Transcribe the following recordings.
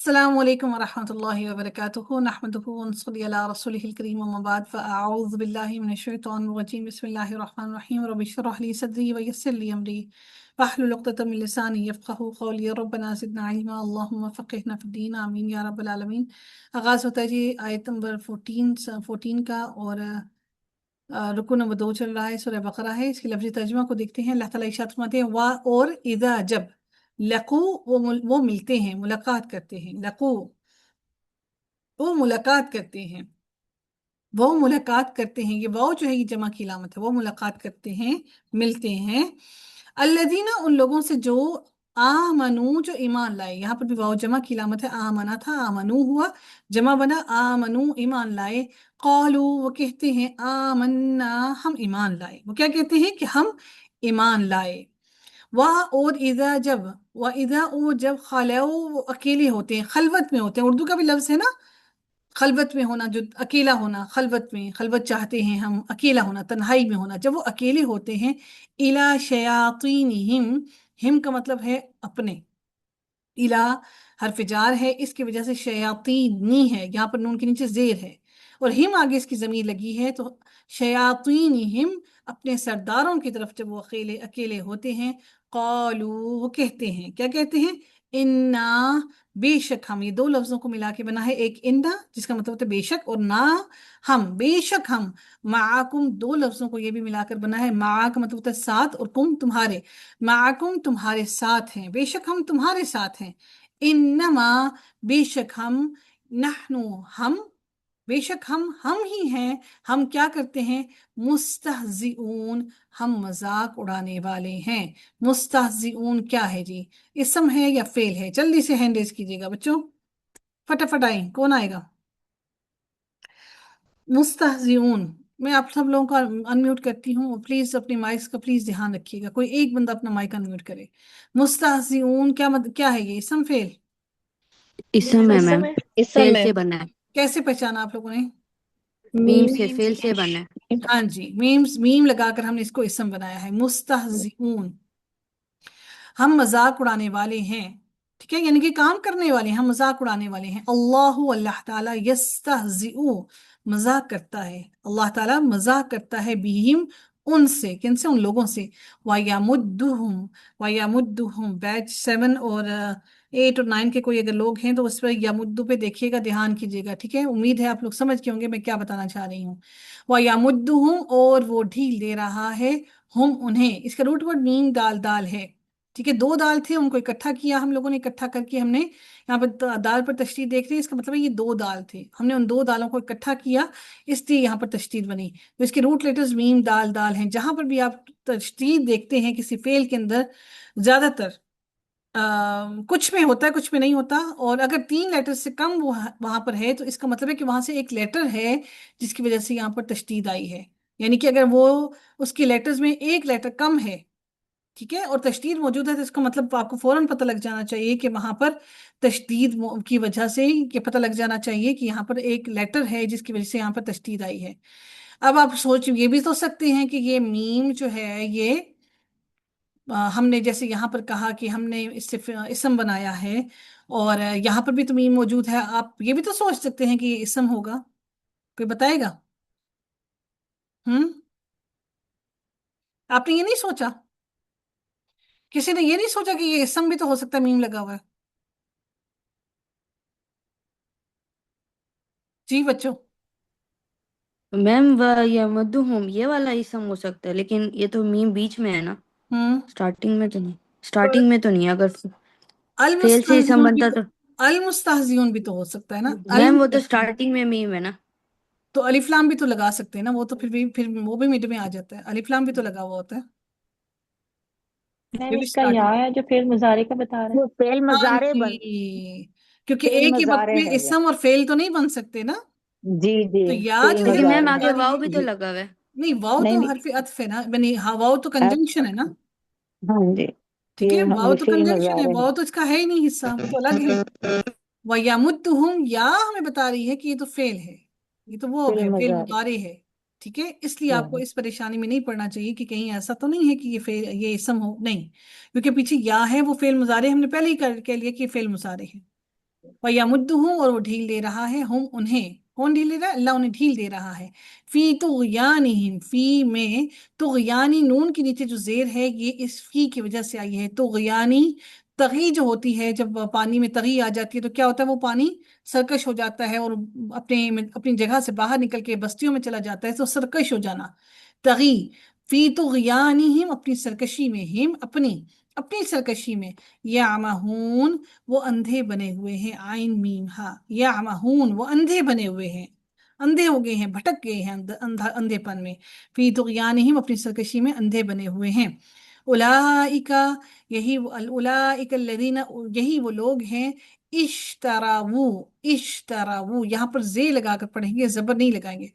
السلام عليكم ورحمة الله وبركاته نحمده ونصلي على رسوله الكريم وما بعد فأعوذ بالله من الشيطان الرجيم بسم الله الرحمن الرحيم رب اشرح لي صدري ويسر لي أمري واحلل عقدة من لساني يفقهوا قولي ربنا زدنا علما اللهم فقهنا في الدين آمين یا رب العالمین۔ آغاز ہوتا ہے جی آیت نمبر 14 کا، اور رکو نمبر 2 چل رہا ہے، سورہ بقرہ ہے۔ اس کی لفظی ترجمہ کو دیکھتے ہیں۔ اللہ تعالیٰ ارشاد فرماتے ہیں اور اذا جب لقو وہ ملتے ہیں، ملاقات کرتے ہیں، لقو وہ ملاقات کرتے ہیں، وہ ملاقات کرتے ہیں، یہ واؤ جو ہے یہ جمع کی علامت ہے، وہ ملاقات کرتے ہیں، ملتے ہیں، الذین ان لوگوں سے جو آمنو جو ایمان لائے۔ یہاں پر بھی واؤ جمع کی علامت ہے، آمنا تھا آمنو ہوا، جمع بنا آمنو ایمان لائے، قالو وہ کہتے ہیں آمنا ہم ایمان لائے، وہ کیا کہتے ہیں کہ ہم ایمان لائے، اور اذا جب اذا او جب خلو وہ اکیلے ہوتے ہیں، خلوت میں ہوتے ہیں، اردو کا بھی لفظ ہے نا خلوت میں ہونا، جو اکیلا ہونا، خلوت میں، خلوت چاہتے ہیں ہم، اکیلا ہونا، تنہائی میں ہونا، جب وہ اکیلے ہوتے ہیں، الا شیاطینہم، ہم کا مطلب ہے اپنے، الا حرف جار ہے، اس کی وجہ سے شیاطینی ہے، یہاں پر نون کے نیچے زیر ہے، اور ہم آگے اس کی ضمیر لگی ہے، تو شیاطینہم اپنے سرداروں کی طرف جب وہ اکیلے ہوتے ہیں، قالو وہ کہتے ہیں، کیا کہتے ہیں، انا بے شک ہم، یہ دو لفظوں کو ملا کے بنا ہے ایک انا جس کا مطلب ہوتا ہے بے شک، اور نا ہم، بے شک ہم، معاکم دو لفظوں کو یہ بھی ملا کر بنا ہے، معا کا مطلب ہوتا ہے ساتھ، اور کم تمہارے، معاکم تمہارے ساتھ ہیں، بے شک ہم تمہارے ساتھ ہیں، انما بے شک ہم، نحنو ہم، بے شک ہم ہی ہیں، ہم کیا کرتے ہیں، مستہزئون ہم مذاق اڑانے والے ہیں۔ مستہزئون کیا ہے جی، اسم ہے یا فعل ہے؟ جلدی سے ہینڈ ریز کیجیے گا بچوں، فٹافٹ آئیں، کون آئے گا؟ مستہزئون، میں آپ سب لوگوں کا انمیوٹ کرتی ہوں، اور پلیز اپنے مائکس کا پلیز دھیان رکھیے گا، کوئی ایک بندہ اپنا مائک انمیوٹ کرے۔ مستہزئون کیا ہے یہ، اسم فعل؟ اسم ہے میم، فعل میں سے بنا ہے، کیسے پہچانا آپ لوگوں نے؟ میم میم سے فعل سے بنا ہے۔ ہاں جی، میم لگا کر ہم نے اس کو اسم بنایا ہے، مستہزئون ہم مذاق اڑانے والے ہیں، ٹھیک ہے، یعنی کہ کام کرنے والے ہیں، ہم مذاق اڑانے والے ہیں۔ اللہ تعالیٰ یستہزئو مذاق کرتا ہے، اللہ تعالیٰ مذاق کرتا ہے بہم ان سے، کن سے، ان لوگوں سے، وَيَمُدُّهُمْ بیچ 7 اور 8 اور 9 کے کوئی اگر لوگ ہیں تو اس پہ یمدو پہ دیکھیے گا، دھیان کیجیے گا، ٹھیک ہے، امید ہے آپ لوگ سمجھ کے ہوں گے میں کیا بتانا چاہ رہی ہوں۔ وَيَمُدُّهُمْ اور وہ ڈھیل دے رہا ہے، ہم انہیں، اس کا روٹ ورڈ میم دال ہے، ٹھیک ہے، دو دال تھے، ان کو اکٹھا کیا ہم لوگوں نے، اکٹھا کر کے ہم نے یہاں پر دال پر تشدید دیکھ رہے ہیں، اس کا مطلب ہے یہ دو دال تھے، ہم نے ان دو دالوں کو اکٹھا کیا، اس لیے یہاں پر تشدید بنی، تو اس کے روٹ لیٹرز میم دال ہیں۔ جہاں پر بھی آپ تشدید دیکھتے ہیں کسی فعل کے اندر، زیادہ تر کچھ میں ہوتا ہے کچھ میں نہیں ہوتا، اور اگر 3 لیٹر سے کم وہ وہاں پر ہے تو اس کا مطلب ہے کہ وہاں سے ایک لیٹر ہے جس کی وجہ سے یہاں پر تشدید آئی ہے، یعنی کہ اگر وہ اس کے لیٹرز میں ایک لیٹر کم ہے، ٹھیک ہے، اور تشدید موجود ہے، تو اس کا مطلب آپ کو فوراً پتہ لگ جانا چاہیے کہ وہاں پر تشدید کی وجہ سے یہ پتہ لگ جانا چاہیے کہ یہاں پر ایک لیٹر ہے جس کی وجہ سے یہاں پر تشدید آئی ہے۔ اب آپ سوچ یہ بھی تو سکتے ہیں کہ یہ میم جو ہے یہ ہم نے جیسے یہاں پر کہا کہ ہم نے اس سے اسم بنایا ہے، اور یہاں پر بھی تو میم موجود ہے، آپ یہ بھی تو سوچ سکتے ہیں کہ یہ اسم ہوگا، کوئی بتائے گا؟ آپ نے یہ نہیں سوچا؟ کسی نے یہ نہیں سوچا کہ یہ اسم بھی تو ہو سکتا ہے میم لگا ہوا ہے؟ جی بچوں، میم وَيَمُدُّهُمْ یہ والا اسم ہو سکتا ہے، لیکن یہ تو میم بیچ میں ہے نا، سٹارٹنگ میں تو نہیں، سٹارٹنگ میں تو نہیں، اگر فعل سے اسم المستہزئون بھی بنتا تو، تو المستہزئون بھی تو ہو سکتا ہے نا، میم وہ تو سٹارٹنگ میں میم ہے نا۔ تو الف لام بھی تو لگا سکتے ہیں نا، وہ تو پھر وہ بھی مڈ میں آ جاتا ہے، الف لام بھی تو لگا ہوا ہوتا ہے، میم یہ بھی اس کا یا starting- ہے جو فعل مضارع کا بتا رہے وہ فعل ہاں مضارع جی، بن کیونکہ فعل ایک ہی وقت مضارع میں ہے یہ، اسم اور فعل تو نہیں بن سکتے نا، جی جی تو یا فعل جو ہے لیکن وہ میم مضارع آگے بتا رہی واؤ ہے، بھی تو لگا ہوا ہے۔ نہیں واؤ نہیں تو نہیں حرف عطف ہے نا، یعنی ہاں واؤ تو کنجنکشن ہے نا، ہاں جی، ٹھیک ہے، واؤ تو فعل کنجنکشن ہے، مضارع واؤ تو اس کا ہے ہی نہیں حصہ، وہ تو الگ ہے۔ وَيَمُدُّهُمْ یا ہمیں بتا رہی ہے کہ یہ تو فعل ہے، یہ تو وہ فعل ہے، فعل مضارع مضارع ہے، ٹھیک ہے، اس لیے آپ کو اس پریشانی میں نہیں پڑنا چاہیے کہ کہیں ایسا تو نہیں ہے کہ یہ اسم ہو، نہیں، کیونکہ پیچھے یا ہے، وہ فعل مضارع ہم نے پہلے ہی کہہ لیا کہ یہ فعل مضارع ہے، वयमुद्दुहुम, और वो ढील दे रहा है, हम उन्हें, कौन ढील दे रहा है? अल्लाह उन्हें ढील दे रहा है। फी तुग़यानिहिम, फी में तुग़यानी नून के नीचे जो जेर है ये इस फी की वजह से आई है। तुग़यानी तगी जो होती है, जब पानी में तगी आ जाती है तो क्या होता है, वो पानी सरकश हो जाता है और अपने अपनी जगह से बाहर निकल के बस्तियों में चला जाता है, तो सरकश हो जाना तगी। फी तुग़यानिहिम, अपनी सरकशी में, हिम अपनी अपनी सरकशी में, यामहून, वो अंधे बने हुए हैं, आइन मीम हा, यामहून, वो अंधे बने हुए हैं, अंधे हो गए हैं, भटक गए हैं अंधेपन में। फी तुग़यानिहिम, अपनी सरकशी में अंधे बने हुए हैं। उलाइका, यही उलाइका अल्लज़ीना, यही वो लोग हैं, इश्तरावू, इश्तरावू, यहाँ पर जे लगाकर पढ़ेंगे, जबर नहीं लगाएंगे।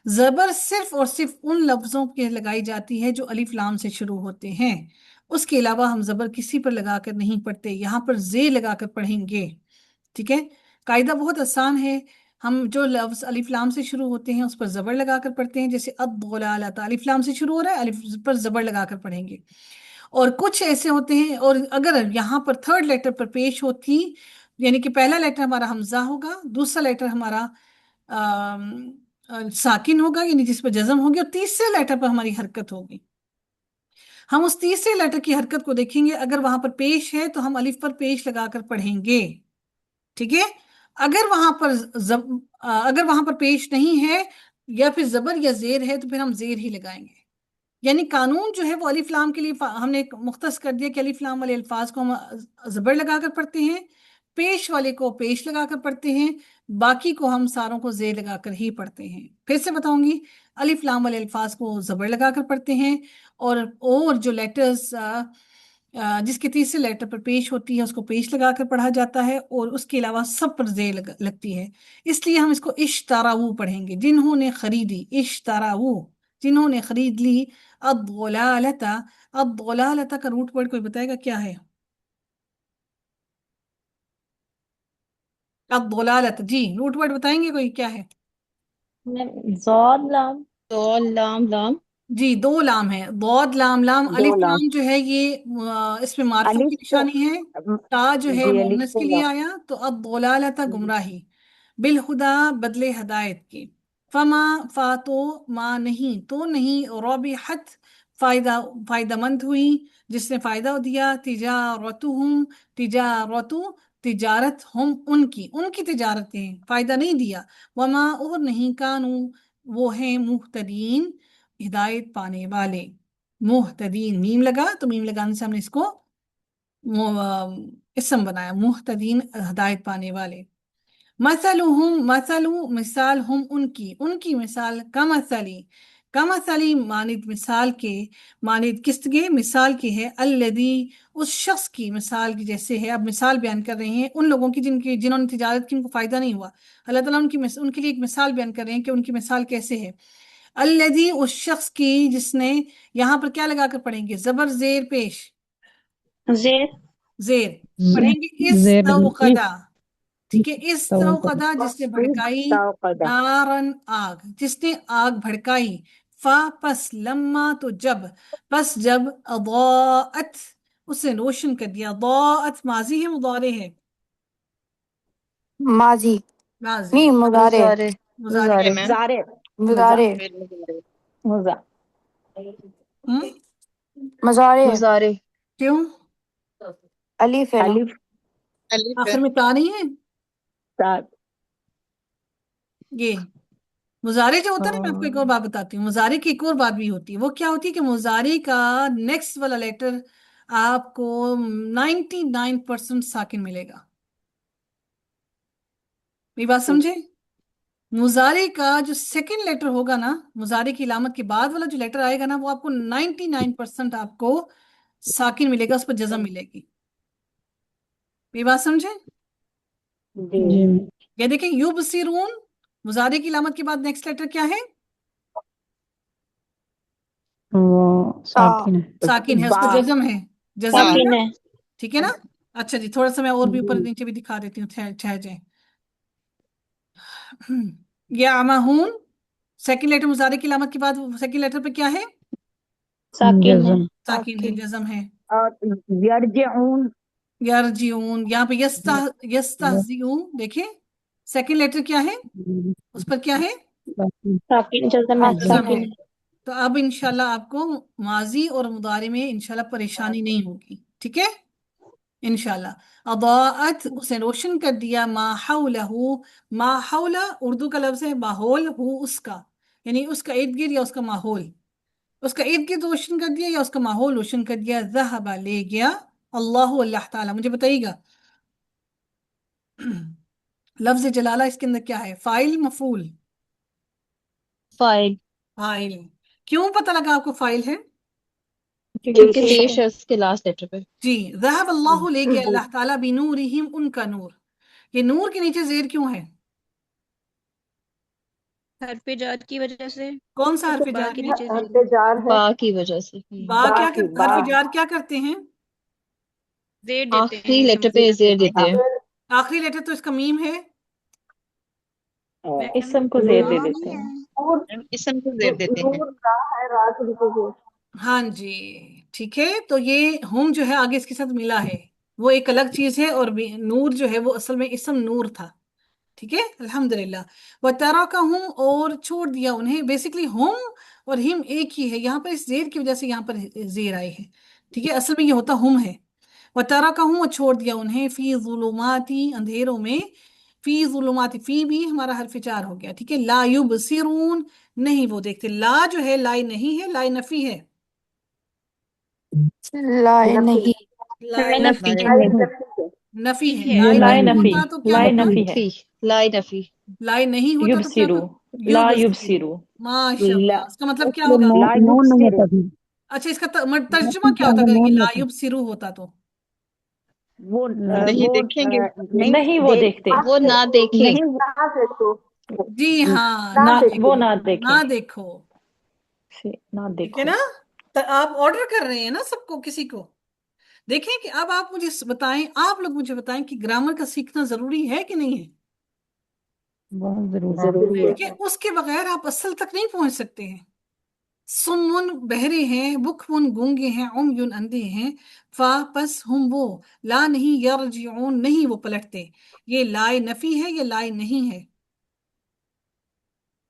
जबर सिर्फ और सिर्फ उन लफ्जों के लगाई जाती है जो अलिफ लाम से शुरू होते हैं, उसके अलावा हम जबर किसी पर लगाकर नहीं पढ़ते, यहाँ पर जे लगाकर पढ़ेंगे। ठीक है, कायदा बहुत आसान है। हम जो लफ्ज अलिफ लाम से शुरू होते हैं उस पर जबर लगाकर पढ़ते हैं, जैसे अद्दलालता, अलिफ लाम से शुरू हो रहा है, अलिफ पर जबर लगाकर पढ़ेंगे। और कुछ ऐसे होते हैं, और अगर यहाँ पर थर्ड लेटर पर पेश होती, यानी कि पहला लेटर हमारा हमजा होगा, दूसरा लेटर हमारा साकिन होगा, यानी जिस पर जज्म होगी, और तीसरे लेटर पर हमारी हरकत होगी। हम उस तीसरे लेटर की हरकत को देखेंगे, अगर वहां पर पेश है तो हम अलिफ पर पेश लगाकर पढ़ेंगे। ठीक है, अगर वहां पर अगर वहां पर पेश नहीं है या फिर जबर या जेर है तो फिर हम जेर ही लगाएंगे। यानी कानून जो है वो अलिफ लाम के लिए हमने एक मुख्तस कर दिया कि अलिफ लाम वाले अल्फाज को हम जबर लगाकर पढ़ते हैं, पेश वाले को पेश लगाकर पढ़ते हैं, बाकी को हम सारों को जेर लगाकर ही पढ़ते हैं। फिर से बताऊंगी, अलिफ लाम वाले अल्फाज को जबर लगाकर पढ़ते हैं, और जो लेटर्स जिसके तीसरे लेटर पर पेश होती है उसको पेश लगाकर पढ़ा जाता है, और उसके अलावा सब पर जेर लगती है। इसलिए हम इसको इश्तरावू पढ़ेंगे, जिन्होंने खरीदी, इश्तरावू, जिन्होंने खरीद ली। अद्दलालता, अद्दलालता का रूट वर्ड कोई बताएगा क्या है? अद्दलालत, जी रूट वर्ड बताएंगे कोई, क्या है? ज़ॉद लाम। तो लाम लाम। जी, दो लाम है, दौद लाम लाम। दो अलिफ लाम, लाम जो है ये इसमें मार्फा की अलिफ तो निशानी है, ता जो है जी अलिफ मुअन्नस तो के लिए आया, तो अब दोलालता गुमराही, बिलहुदा बदले हदायत की, फमा फा तो, मा नहीं, तो नहीं, रबिहत फायदामंद हुई, जिसने फायदा दिया, तिजारतुहुम, तिजारतु, तिजारत, हम उनकी उनकी तिजारतें, फायदा नहीं दिया। वमा, और नहीं, कानू, वो हैं, मुहतदीन, हिदायत पाने वाले। मुहतदीन, मीम लगा तो मीम लगाने से हमने इसको इसम बनाया, मुहतदीन, हिदायत पाने वाले। मसलुहुम, मसलु, मिसाल, हम उनकी उनकी मिसाल, कमसली, कमसली, मानिद मिसाल के, मानिद किसके, मिसाल की है, अल्लदी, उस शख्स की मिसाल की जैसे है। अब मिसाल बयान कर रहे हैं उन लोगों की जिन्होंने तिजारत की, उनको फायदा नहीं हुआ। अल्लाह ताला उनके लिए एक मिसाल बयान कर रहे हैं कि उनकी मिसाल कैसे है। अल्लदी, उस शख्स की जिसने, यहाँ पर क्या लगाकर पढ़ेंगे, जबर जेर पेश, जेर। जेर पढ़ेंगे, इस जेर तौकदा। ठीक है, इस तवक्कुल। तौकदा, जिसने भड़काई, तौकदा, नारन, आग, जिसने आग भड़काई, फा, पस, लम्मा, तो जब, बस जब, अदाअत, उसने रोशन कर दिया। अदाअत माजी है, मुदारे है? माजी माजी, नहीं, मुजारे मुजारे। मुजारे, मुजारे मैम। जारे, मुजारे मुजा, हम्म, मुजारे मुजारे। क्यों? अलीफ है ना। अलिफ अलिफ है। आखिर में ता नहीं है? ता, ये मुजारे जो होता है ना, मैं आपको एक और बात बताती हूँ, मुजारे की एक और बात भी होती है। वो क्या होती है कि मुजारे का नेक्स्ट वाला लेटर आपको 99% साकिन मिलेगा। मेरी बात समझे? मुजारे का जो सेकंड लेटर होगा ना, मुजारे की इलामत के बाद वाला जो लेटर आएगा ना, वो आपको 99% आपको साकिन मिलेगा, उस पर जज़म मिलेगी। मेरी बात समझे? जी जी मैम। ये देखें, युबसिरून, मुजारे की इलामत के बाद नेक्स्ट लेटर क्या है? वो साकिन है। साकिन है, उस बा, पर जज़म है, जज़म है साकिन ना? है। ठीक है ना? अच्छा जी, थोड़ा सा मैं और भी ऊपर जी नीचे भी दिखा देती हूँ, ठहर जाए। ये आमाहून, सेकंड लेटर मुजारे की इलामत के बाद सेकंड लेटर पे क्या है? साकिन है। जज़म। साकिन है, जज़म है। और यरजिऊन, यरजिऊन, यहाँ पे यस्तहजिऊन, देखें सेकंड लेटर क्या है, उस पर क्या है, साकिन जज़म है, जज़म है। साकिन है। तो अब इंशाल्लाह आपको माजी और मुदारे में इंशाल्लाह परेशानी नहीं होगी, ठीक है इंशाल्लाह। अदाअत, उसे रोशन कर दिया, मा हौलहू, मा हौला उर्दू का लफ्ज है, माहौल, हु उसका, यानी उसका इर्द गिर्द या उसका माहौल, उसका इर्द गिर्द रोशन कर दिया या उसका माहौल रोशन कर दिया। ज़हबा ले गया, अल्लाह अल्लाह ताला। मुझे बताइएगा लफ्ज जलाला इसके अंदर क्या है, फाइल मफूल? File, file. क्यों पता लगा आपको फाइल है? क्योंकि पेश है उसके लास्ट लेटर पे। जी, ज़हब अल्लाह, ले गया अल्लाह ताला, बिनूरिहिम, उनका नूर। ये नूर के नीचे जेर क्यों है? हरफ जार की वजह से, कौन सा हरफ बा जार के है? नीचे जेर। इंतजार है। बा की वजह से। बा क्या की कर, बा हरफ जार क्या करते हैं? जेर देते आखिरी हैं, लेटर इसमें पे जेर जेर देते देते हैं। हैं। आखिरी लेटर तो इसका मीम है। इसम को जेर दे हाँ, देते हैं। नूर, इसम को जेर देते हैं। नूर रा है, रा के नीचे जेर। हाँ जी, ठीक है। तो ये हम जो है आगे इसके साथ मिला है, वो एक अलग चीज है, और नूर जो है वो असल में इसम नूर था, ठीक है अल्हम्दुलिल्लाह। व तराका हूँ, और छोड़ दिया उन्हें, बेसिकली हम और हिम एक ही है, यहाँ पर इस जेर की वजह से यहाँ पर जेर आई है, ठीक है, असल में ये होता हम है। व तराका हूँ, और छोड़ दिया उन्हें, फी जुलुमाती, अंधेरों में, फी जुलुमाती, फी भी हमारा हरफ जार हो गया, ठीक है। ला युबसिरून, नहीं वो देखते, ला जो है लाई नहीं है, लाई नफी है, लाए नफी, नहीं, लाई नफी लाई नफी है। नफी है, है। लाई लाए नहीं नफी, होता तो क्या लाए होता? नफी है। नफी, लाई नफी। लाई नहीं होता तो क्या युबसिरू, होता? ला युबसिरू, युबसिरू। माशाल्लाह, इसका मतलब क्या उसमें होगा? नो ला नो नहीं है युबसिरू, तभी। अच्छा, इसका तर्जुमा नफी क्या के होता आगे अगर नो ये नहीं ला होता। युबसिरू होता तो? वो नहीं वो देखेंगे, नहीं नहीं वो देखते, वो ना देखे। नहीं ना देखो, जी हाँ, ना ना ना देखो। वो देखो, ना देखें, ना देखो, ना ठीक है देखो। ना। तो आप ऑर्डर कर रहे हैं ना सबको, किसी को। देखें कि अब आप मुझे बताएं, आप लोग मुझे बताएं कि ग्रामर का सीखना जरूरी है कि नहीं है? बहुत जरूरी है। जरूरी ठीक है, है। उसके बगैर आप असल तक नहीं पहुंच सकते हैं। सुमुन बहरे हैं, बुकमुन गूंगे हैं, उमयुन अंधे हैं, फा पस हम वो, ला नहीं, यरजिऊन नहीं वो पलटते। ये लाए नफी है, ये लाए नहीं है?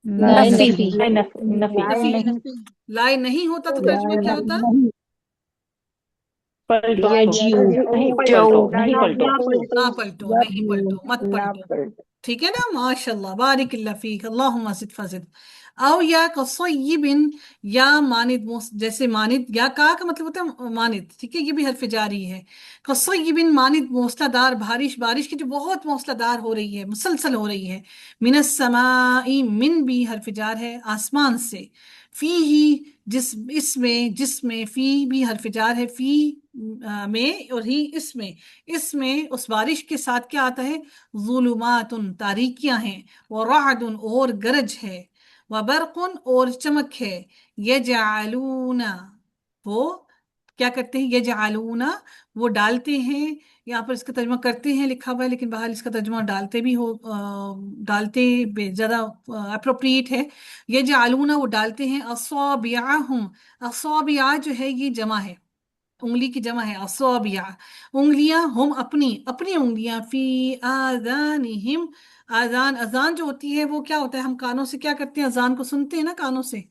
लाए नफी, नफी। लाए नफी। लाई नफी। नहीं, लाए नहीं होता तो तर्जुमा लाए क्या होता? नहीं। पलटो, यजीऊ, नहीं पलटो, पलटो, नहीं ना पलटो। ना पलटो, नहीं यजीऊ। पलटो, मत ना पलटो, पलटो। ठीक है ना, माशाल्लाह, बारिकल्लाह फीक, अल्लाहुम्मा जिद फजिद। आओ या कसय्यिबिन, या मानिद, जैसे मानिद, या का मतलब होता है मानिद, ठीक है, ये भी हरफ जारी है। कसय्यिबिन, मानिद मूसलाधार बारिश, बारिश की जो बहुत मूसलाधार हो रही है, मुसलसल हो रही है। मिनस समाई, मिन भी हरफ जार है, आसमान से। फी ही, इसमें, जिसमें, फी भी हरफ जार है, फी में, और ही इसमें, इसमें उस बारिश के साथ क्या आता है? जुलुमातुन, तारीकियां हैं, व रअदुन, और गरज है, व बरकुन, और चमक है। यजअलूना, वो क्या करते हैं? यजअलूना, वो डालते हैं, यहाँ पर इसका तर्जुमा करते हैं लिखा हुआ है, लेकिन बाहर इसका तर्जुमा डालते भी हो, डालते ज्यादा अप्रोप्रिएट है। यजअलूना, वो डालते हैं, असाबिअहुम, असाबिआ जो है ये जमा है, उंगली की जमा है, असाबिया, उंगलियां, हम अपनी, अपनी उंगलियां, फी आजानिहिम, आजान, अजान जो होती है वो क्या होता है, हम कानों से क्या करते हैं, अजान को सुनते हैं ना कानों से,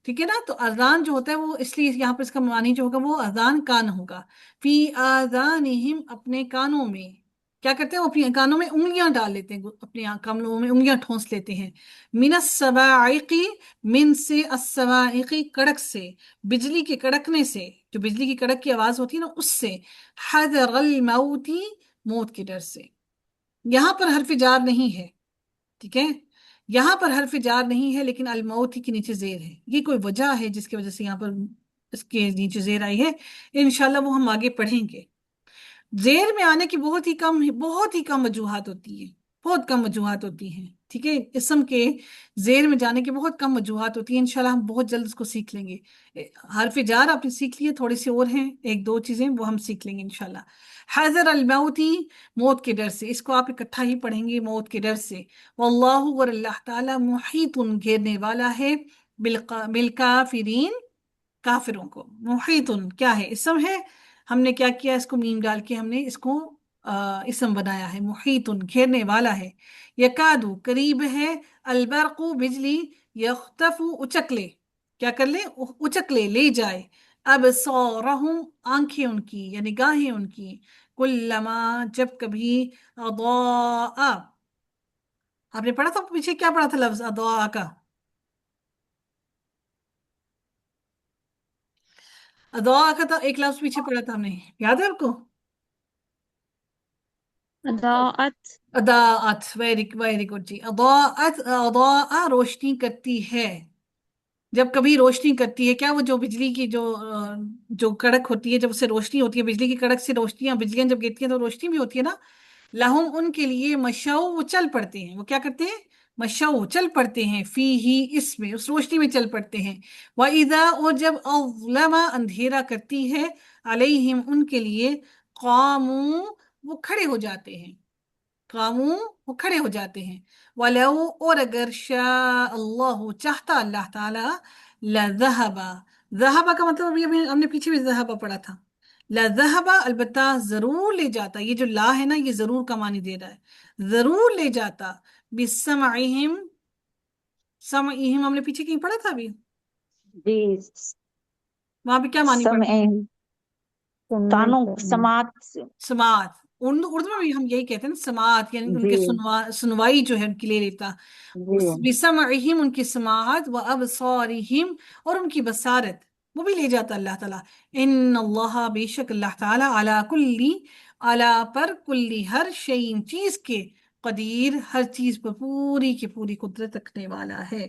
ठीक है ना। तो अजान जो होता है वो, इसलिए यहाँ पर इसका मानी जो होगा वो अजान कान होगा। फी आजानिहिम, अपने कानों में क्या करते हैं, वो अपने कानों में उंगलियां डाल लेते हैं, अपने कानों में उंगलियां ठोंस लेते हैं। मिनस सवाइकी, मिन से, अस्सवाइकी, कड़क से, बिजली के कड़कने से, जो बिजली की कड़क की आवाज होती है ना उससे। हदरल मौती, मौत के डर से। यहाँ पर हरफ जार नहीं है, ठीक है, यहाँ पर हरफ जार नहीं है, लेकिन अलमौती के नीचे जेर है। ये कोई वजह है जिसकी वजह से यहाँ पर इसके नीचे जेर आई है, इंशाल्लाह वो हम आगे पढ़ेंगे। जेर में आने की बहुत ही कम वजूहात होती है, बहुत कम वजूहात होती हैं, ठीक है, इसम के जेर में जाने की बहुत कम वजूहात होती है, इंशाल्लाह हम बहुत जल्द उसको सीख लेंगे। हरफ जार आपने सीख लिए, थोड़ी सी और हैं, एक दो चीजें वो हम सीख लेंगे इंशाल्लाह। हैजर अल मौती, मौत के डर से, इसको आप इकट्ठा ही पढ़ेंगे, मौत के डर से। वल्लाहु, और अल्लाह ताला, मुहीतुन, घेरने वाला है, बिल काफिरीन, काफिरों को। मुहीतुन क्या है, इसम है, ہم نے کیا کیا، اس کو میم ڈال کے ہم نے اس کو اسم بنایا ہے، محیطن گھیرنے والا ہے، یکادو قریب ہے، البرق بجلی، یختف اچک لے، کیا کر لے، اچک لے، لے جائے، ابصارہم آنکھیں ان کی یا نگاہیں ان کی، کلما جب کبھی، اضاء، آپ نے پڑھا تھا پیچھے کیا پڑھا تھا لفظ اضاء کا؟ اضاء کا تو ایک لفظ پیچھے پڑھا تھا ہم نے، یاد ہے آپ کو؟ اضاءت اضاءت، ویری گڈ جی، اضاءت، اضاء روشنی کرتی ہے، جب کبھی روشنی کرتی ہے، کیا وہ جو بجلی کی جو کڑک ہوتی ہے، جب اس سے روشنی ہوتی ہے، بجلی کی کڑک سے روشنیاں، بجلیاں جب گرتی ہیں تو روشنی بھی ہوتی ہے نا، لہم ان کے لیے، مشو وہ چل پڑتے ہیں، وہ کیا کرتے ہیں، مشو چل پڑتے ہیں، فی ہی اس میں، اس روشنی میں چل پڑتے ہیں، وَإِذَا اور جب اظلم اندھیرا کرتی ہے، علیہم ان کے لیے، قاموا وہ کھڑے ہو جاتے ہیں، قاموا وہ کھڑے ہو جاتے ہیں، وَلَوْ اور اگر شاء اللہ چاہتا اللہ تعالی، لَذَهَبَ، ذہبہ کا مطلب ابھی ہم نے پیچھے بھی ذہبہ پڑھا تھا، لَذَهَبَ البتہ ضرور لے جاتا، یہ جو لا ہے نا یہ ضرور کا معنی دے رہا ہے، ضرور لے جاتا، بِسَمْعِهِمْ، سمعہم ہم نے پیچھے کہیں پڑھا تھا ابھی، جی وہاں پہ کیا معنی پڑھا؟ کانوں سماعت سماعت، اردو میں بھی ہم یہی کہتے ہیں نا، سماعت، یعنی ان کے جی سنوائی جو ہے ان کی لے لیتا، جی بسمعہم ان کی سماعت، و ابصارہم اور ان کی بصارت وہ بھی لے جاتا اللہ تعالیٰ، ان اللہ بے شک اللہ تعالیٰ، علی کلی، علی پر، کلی ہر شیء چیز کے، قدیر ہر چیز پر پوری کی پوری قدرت رکھنے والا ہے۔